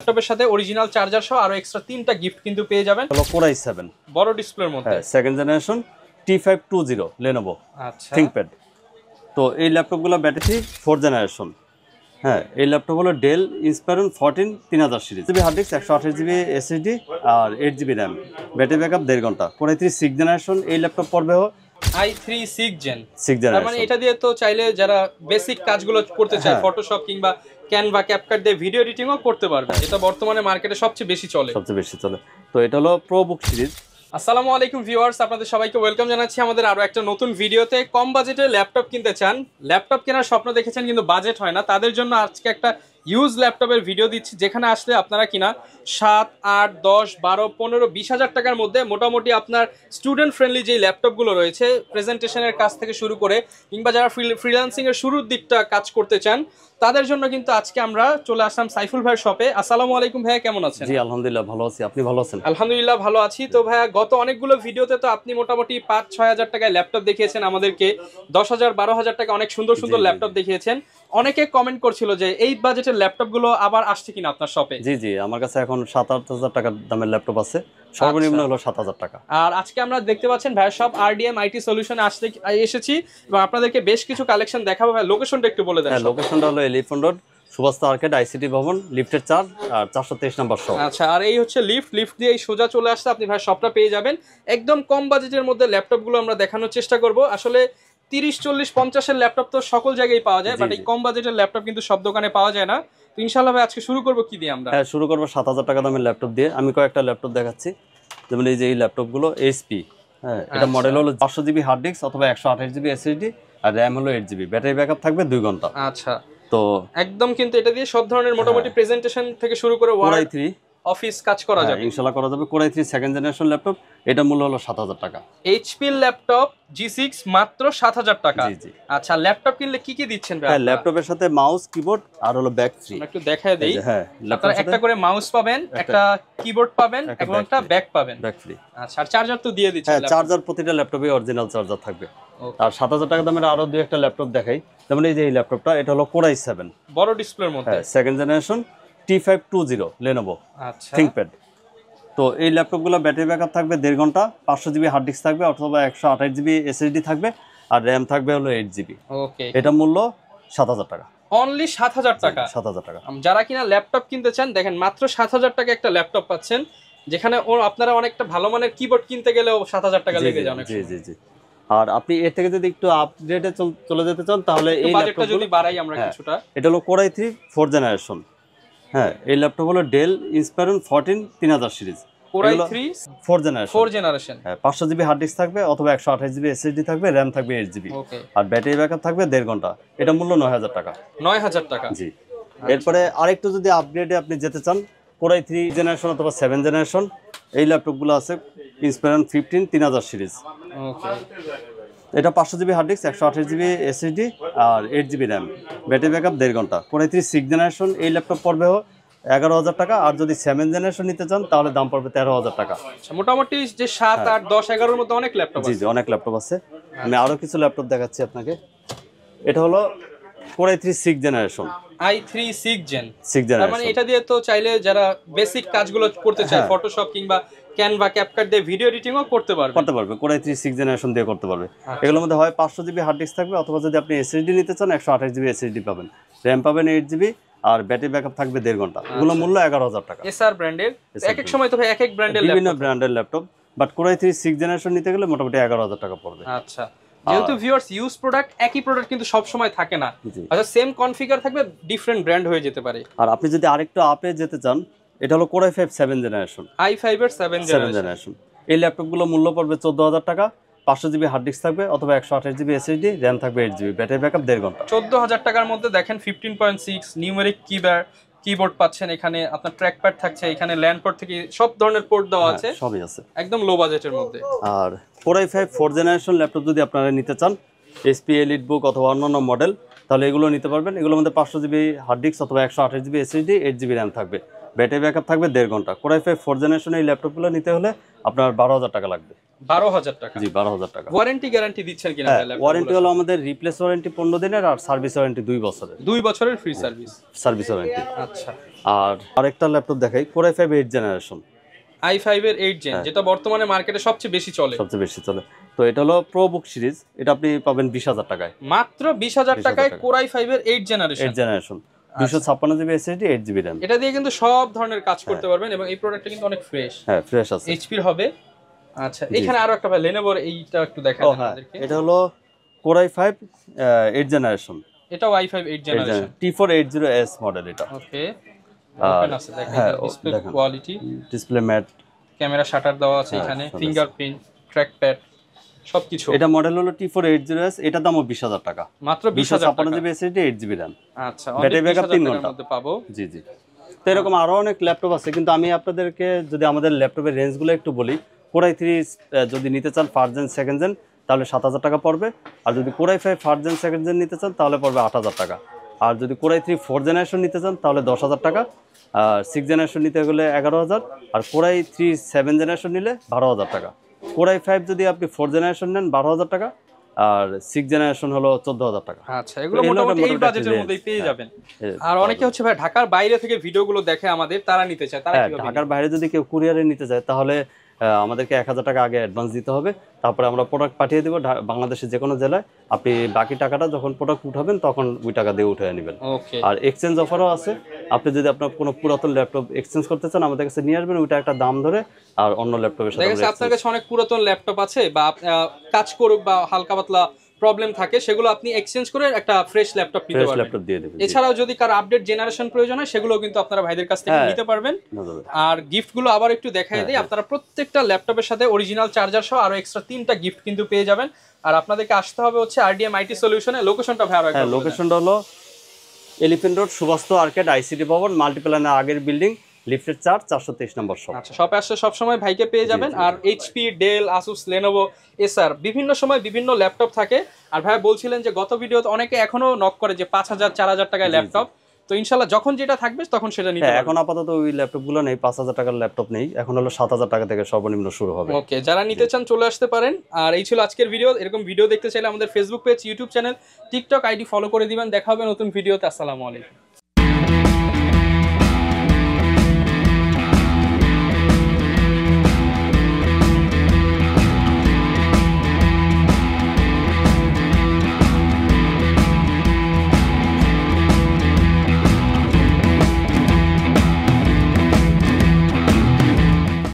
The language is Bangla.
ল্যাপটপের সাথে অরিজিনাল চার্জার সহ আরো এক্সট্রা 3টা গিফট কিন্তু পেয়ে যাবেন। হলো Core i7 বড় ডিসপ্লের মধ্যে, সেকেন্ড জেনারেশন T520 Lenovo আচ্ছা ThinkPad। তো এই ল্যাপটপগুলো ব্যাটারি 4 জেনারেশন। হ্যাঁ, এই ল্যাপটপ হলো Dell Inspiron 14 3000 series, GB hard disk, 128 GB SSD আর 8 জিবি র্যাম, ব্যাটারি ব্যাকআপ 1.5 ঘন্টা। Core i3 6 জেনারেশন এই ল্যাপটপ পড়বে i3 6 জেন। 6 জেনারেশন, মানে এটা দিয়ে তো চাইলে যারা বেসিক কাজগুলো করতে চায়, ফটোশপ কিংবা ক্যানভা, ক্যাপকাট দিয়ে ভিডিও এডিটিংও করতে পারবে। এটা বর্তমানে মার্কেটে সবচেয়ে বেশি চলে। তো এটা হলো প্রোবুক সিরিজ। আসসালামু আলাইকুম ভিউয়ার্স, আপনাদের সবাইকে ওয়েলকাম জানাচ্ছি আমাদের আরো একটা নতুন ভিডিওতে। কম বাজেটে ল্যাপটপ কিনতে চান, ল্যাপটপ কেনার স্বপ্ন দেখেছেন কিন্তু বাজেট হয় না, তাদের জন্য আজকে একটা ইউজ ল্যাপটপের ভিডিও দিচ্ছি, যেখানে আসলে আপনারা কিনা 7, 8, 10, 12, 15, 20 হাজার টাকার মধ্যে মোটামুটি আপনার স্টুডেন্ট ফ্রেন্ডলি যেই ল্যাপটপগুলো রয়েছে, প্রেজেন্টেশনের কাজ থেকে শুরু করে কিংবা যারা ফ্রিল্যান্সিং এর শুরুর দিকটা কাজ করতে চান, তাদের জন্য কিন্তু আজকে আমরা চলে আসলাম সাইফুল ভাইয়ের শপে। আসসালামু আলাইকুম ভাইয়া, কেমন আছেন? জি আলহামদুলিল্লাহ ভালো আছি, আপনি ভালো আছেন? আলহামদুলিল্লাহ ভালো আছি। তো ভাইয়া, গত অনেকগুলো ভিডিওতে তো আপনি মোটামুটি 5-6 হাজার টাকায় ল্যাপটপ দেখিয়েছেন আমাদেরকে, 10,000-12 হাজার টাকা অনেক সুন্দর সুন্দর ল্যাপটপ দেখিয়েছেন। অনেকে কমেন্ট করছিল যে এই বাজেটের ল্যাপটপ গুলো আবার আসছে কিনা আপনার শপে। জি জি, আমার কাছে এখন 7-8 হাজার টাকার দামের ল্যাপটপ আছে, সর্বনিম্ন হলো 7,000 টাকা। আর আজকে আমরা দেখতে পাচ্ছেন ভাইয়ের শপ RDM IT সলিউশনে এসেছি এবং আপনাদেরকে বেশ কিছু কালেকশন দেখাবো। ভাই লোকেশনটা একটু বলে দেন। হ্যাঁ, লোকেশনটা হলো এলিফ্যান্ট রোড, সুভাস্তা আর্কেড, আইসিটি ভবন, লিফটের 4 আর 423 নম্বর শপ। আচ্ছা, আর এই হচ্ছে লিফট দিয়ে এই সোজা চলে আসছে, আপনি ভাই শপটা পেয়ে যাবেন। একদম কম বাজেটের মধ্যে ল্যাপটপগুলো আমরা দেখানোর চেষ্টা করব। আসলে 30, 40, 50 এর ল্যাপটপ তো সকল জায়গায় পাওয়া যায়, বাট এই কম বাজেটের ল্যাপটপ কিন্তু সব দোকানে পাওয়া যায় না। তো ইনশাআল্লাহ ভাই আজকে শুরু করব কি দিয়ে আমরা? হ্যাঁ, শুরু করব 7,000 টাকা দামের ল্যাপটপ দিয়ে। আমি কয়েকটা ল্যাপটপ দেখাচ্ছি, যেমন এই যে এই ল্যাপটপগুলো এইচপি। হ্যাঁ, এটা মডেল হলো 500 জিবি হার্ড ডিস্ক অথবা 128 জিবি এসএসডি আর র্যাম হলো 8 জিবি, ব্যাটারি ব্যাকআপ থাকবে 2 ঘন্টা। আচ্ছা, তো একদম কিন্তু এটা দিয়ে সব ধরনের মোটামুটি প্রেজেন্টেশন থেকে শুরু করে Core i3 অফিস কাজ করা যাবে, ইনশাআল্লাহ করা যাবে। Core i3 second generation laptop, এটা মূল্য হলো 7,000 টাকা। এইচপি ল্যাপটপ G6 মাত্র 7,000 টাকা। জি জি। আচ্ছা, ল্যাপটপ কিনলে কি কি দিচ্ছেন ভাই? হ্যাঁ, ল্যাপটপের সাথে মাউস, কিবোর্ড আর হলো ব্যাক ফ্রি। একটু দেখায় দেই। হ্যাঁ, আপনারা একটা করে মাউস পাবেন, একটা কিবোর্ড পাবেন এবং একটা ব্যাক পাবেন। Back free. আচ্ছা, আর চার্জার তো দিয়ে দিচ্ছেন। হ্যাঁ, চার্জার প্রতিটা ল্যাপটপে অরিজিনাল চার্জার থাকবে। আর 7,000 টাকা দামের আরো দুই একটা ল্যাপটপ দেখাই, যেমন এই যে এই ল্যাপটপটা, এটা হলো Core i7 বড় ডিসপ্লের মধ্যে, সেকেন্ড জেনারেশন T520 Lenovo আচ্ছা ThinkPad। তো এই ল্যাপটপগুলো ব্যাটারি ব্যাকআপ থাকবে 1.5 ঘন্টা, 500 জিবি হার্ড ডিস্ক থাকবে অথবা 128 জিবি এসএসডি থাকবে আর র্যাম থাকবে হলো 8 জিবি। ওকে, এটা মূল্য 7,000 টাকা। অনলি 7,000 টাকা। 7,000 টাকা। যারা কিনা ল্যাপটপ কিনতে চান, দেখেন মাত্র 7,000 টাকা একটা ল্যাপটপ পাচ্ছেন, যেখানে আপনারা অনেকটা ভালো মানের কিবোর্ড কিনতে গেলেও 7,000 টাকা লেগে যায় অনেক। জি জি জি। আর আপনি এর থেকে যদি একটু আপগ্রেডে চলে যেতে চান, তাহলে এই বাজেটটা যদি বাড়াই আমরা কিছুটা, এটা হলো Core i3 4 জেনারেশন। হ্যাঁ, এই ল্যাপটপ হলো Dell Inspiron 14 3000 series, Core i3 4 generation. হ্যাঁ, 500 জিবি হার্ড ডিস্ক থাকবে অথবা 128 জিবি এসএসডি থাকবে, র্যাম থাকবে 8 জিবি আর ব্যাটারি ব্যাকআপ থাকবে 1.5 ঘন্টা। এটা মূল্য 9,000 টাকা। 9,000 টাকা। জি। এরপরে আরেকটু যদি আপগ্রেডে আপনি যেতে চান, Core i3 জেনারেশন অথবা 7 জেনারেশন এই ল্যাপটপগুলো আছে ইন্সপায়রন 15 3000 সিরিজ। ওকে, এটা 500 GB hard disk, 128 GB SSD আর 8 জিবি র্যাম, ব্যাটারি ব্যাকআপ 1.5 ঘন্টা। Core i3 6 জেনারেশন এই ল্যাপটপ পড়বে 11,000 টাকা, আর যদি 7 জেনারেশন নিতে চান তাহলে দাম পড়বে 13,000 টাকা। মোটামুটি যে 7, 8, 10, 11 এর মধ্যে অনেক ল্যাপটপ আছে। জি জি, অনেক ল্যাপটপ আছে। আমি আরো কিছু ল্যাপটপ দেখাচ্ছি আপনাকে। এটা হলো Core i3 6 generation i3 6 gen. 6 generation, মানে এটা দিয়ে তো চাইলে যারা বেসিক কাজগুলো করতে চায়, ফটোশপ কিংবা ক্যানভা, ক্যাপকাট দিয়ে ভিডিও এডিটিংও করতে পারবে। Core i3 6 জেনারেশন দিয়ে করতে পারবে। এগুলোর মধ্যে হয় 500 জিবি হার্ড ডিস্ক থাকবে অথবা যদি আপনি এসএসডি নিতে চান 128 জিবি এসএসডি পাবেন, র্যাম পাবেন 8 জিবি আর ব্যাটারি ব্যাকআপ থাকবে 1.5 ঘন্টা। এগুলো মূল্য 11,000 টাকা। এসআর ব্র্যান্ডের, এক এক সময় তো ভাই এক এক ব্র্যান্ডের বিভিন্ন ব্র্যান্ডের laptop, but Core i3 6 generation নিতে গেলে মোটামুটি 11,000 টাকা পড়বে। আচ্ছা, যেহেতু ভিউয়ার্স ইউজ প্রোডাক্ট, একই প্রোডাক্ট কিন্তু সব সময় থাকে না, আচ্ছা সেম কনফিগার থাকবে, ডিফারেন্ট ব্র্যান্ড হয়ে যেতে পারে। আর আপনি যদি আরেকটু আপে যেতে চান, এটা হলো Core i5 7 জেনারেশন। i5 এর 7 জেনারেশন এই ল্যাপটপগুলো মূল্য পড়বে 14,000 টাকা, 500 জিবি হার্ড ডিস্ক থাকবে অথবা 128 জিবি এসএসডি, র্যাম থাকবে 8 জিবি, ব্যাটারি ব্যাকআপ 1.5 ঘন্টা। 14,000 টাকার মধ্যে দেখেন 15.6 নিউমেরিক কিবোর্ড পাচ্ছেন, এখানে আপনার ট্র্যাক প্যাড থাকছে, এখানে ল্যান্ড পোর্ট থেকে সব ধরনের পোর্ট দেওয়া আছে, সবই আছে, একদম লো বাজেটের মধ্যে। আর Core i5 4 জেনারেশন ল্যাপটপ যদি আপনারা নিতে চান, HP EliteBook অথবা অন্যান্য মডেল, তাহলে এগুলো নিতে পারবেন। এগুলোর মধ্যে 500 জিবি হার্ড ডিস্ক অথবা 128 জিবি এসএসডি, 8 জিবি র্যাম থাকবে, ব্যাটারি ব্যাকআপ থাকবে 1.5 ঘন্টা। Core i5 4 জেনারেশন এই ল্যাপটপগুলো নিতে হলে আপনার 12,000 টাকা লাগবে। 12,000 টাকা। জি 12,000 টাকা। ওয়ারেন্টি গ্যারান্টি দিচ্ছেন কিনা? ওয়ারেন্টি হলো আমাদের রিপ্লেস ওয়ারেন্টি 15 দিনের আর সার্ভিস ওয়ারেন্টি 2 বছরের। 2 বছরের ফ্রি সার্ভিস ওয়ারেন্টি। আচ্ছা। আর আরেকটা ল্যাপটপ দেখাই, Core i5 8th generation. i5 এর 8 জেন, যেটা বর্তমানে মার্কেটে সবচেয়ে বেশি চলে। তো এটা হলো প্রো বুক সিরিজ, এটা আপনি পাবেন 20,000 টাকায়। মাত্র 20,000 টাকায় Core i5 এর 8 generation 256 GB SSD 8 GB RAM. এটা দিয়ে কিন্তু সব ধরনের কাজ করতে পারবেন এবং এই প্রোডাক্টটা কিন্তু অনেক ফ্রেশ। হ্যাঁ ফ্রেশ আছে। এইচপি এর হবে। আচ্ছা, এখানে আরো একটা ভাই Lenovo এইটা একটু দেখান আমাদেরকে। এটা হলো Core i5 8th জেনারেশন। এটাও i5 8 জেনারেশন T480S মডেল এটা। ওকে, ওপেন আছে, দেখেন display quality, display matte, camera shutter দেওয়া আছে এখানে, ফিঙ্গারপ্রিন্ট, ট্র্যাকপ্যাড সবকিছু। এটা মডেল হলো T480S, এটা দামও 20,000 টাকা। মাত্র 20,000 টাকা। 256 জিবি এসএসডি 8 জিবি র‍্যাম। আচ্ছা, ব্যাটারি ব্যাকআপ 3 ঘন্টার মধ্যে পাবো। জি জি। তো এরকম আরো অনেক ল্যাপটপ আছে, কিন্তু আমি আপনাদেরকে যদি আমাদের ল্যাপটপের রেঞ্জগুলো একটু বলি, Core i3 যদি নিতে চান ফার্স্ট জেন সেকেন্ড জেন তাহলে 7,000 টাকা পড়বে, আর যদি Core i5 first gen second gen নিতে চান তাহলে পড়বে 8,000 টাকা, আর যদি Core i3 4th জেনারেশন নিতে চান তাহলে 10,000 টাকা, আর 6th জেনারেশন নিতে গেলে 11,000, আর Core i3 7th জেনারেশন নিলে 12,000 টাকা। Core i5 যদি আপনি 4th জেনারেশন নেন 12,000 টাকা, আর 6th জেনারেশন হলো 14,000 টাকা। আচ্ছা, এগুলো মোটামুটি এই বাজেটের মধ্যেই পেয়ে যাবেন। আর অনেকে হচ্ছে ভাই ঢাকার বাইরে থেকে ভিডিওগুলো দেখে আমাদের, তারা নিতে চায়, তারা কিভাবে? ঢাকার বাইরে যদি কেউ কুরিয়ারে নিতে চায় তাহলে আমাদেরকে 1,000 টাকা আগে অ্যাডভান্স দিতে হবে, তারপরে আমরা প্রোডাক্ট পাঠিয়ে দেবো বাংলাদেশের যে কোনো জেলায়। আপনি বাকি টাকাটা যখন প্রোডাক্ট উঠাবেন তখন ওই টাকা দিয়ে উঠে নেবেন। আর এক্সচেঞ্জ অফারও আছে, আপনি যদি আপনার কোনো পুরাতন ল্যাপটপ এক্সচেঞ্জ করতে চান আমাদের কাছে নিয়ে আসবেন, ওইটা একটা দাম ধরে, আর অন্য ল্যাপটপের সাথে আপনার কাছে অনেক পুরাতন ল্যাপটপ আছে বা কাজ করুক বা হালকা পাতলা প্রবলেম থাকে, সেগুলো আপনি এক্সচেঞ্জ করে একটা ফ্রেশ ল্যাপটপ নিতে পারবেন। এছাড়াও যদি কারো আপডেট জেনারেশন প্রয়োজন হয় সেগুলো কিন্তু আপনারা ভাইদের কাছ থেকে নিতে পারবেন। আর গিফটগুলো আবার একটু দেখাই দিই, আপনারা প্রত্যেকটা ল্যাপটপের সাথে অরিজিনাল চার্জার সহ আরো এক্সট্রা 3টা গিফট কিন্তু পেয়ে যাবেন। আর আপনাদেরকে আসতে হবে হচ্ছে RDM IT সলিউশনে। লোকেশনটা ভাই আরো একবার বলুন। লোকেশনটা হলো elephant road Subhash arcade ICT Bhaban মাল্টিপ্ল্যানের আগের বিল্ডিং, লিফটের 423 নম্বর শপ। আচ্ছা, শপে আসলে সব সময় ভাইকে পেয়ে যাবেন। আর এইচপি, ডেল, আসুস, লেনোভো, এসার বিভিন্ন সময় বিভিন্ন ল্যাপটপ থাকে। আর ভাই বলছিলেন যে গত ভিডিওতে অনেকে এখনো নক করে যে 5,000 4,000 টাকায় ল্যাপটপ, তো ইনশাআল্লাহ যখন যেটা থাকবে তখন সেটা নিতে পারবেন। এখন আপাতত ওই ল্যাপটপগুলো নেই, 5,000 টাকার ল্যাপটপ নেই, এখন হলো 7,000 টাকা থেকে সর্বনিম্ন শুরু হবে। ওকে, যারা নিতে চান চলে আসতে পারেন। আর এই ছিল আজকের ভিডিও। এরকম ভিডিও দেখতে চাইলে আমাদের Facebook page, YouTube channel, TikTok ID follow করে দিবেন। দেখা হবে নতুন ভিডিওতে। আসসালামু আলাইকুম।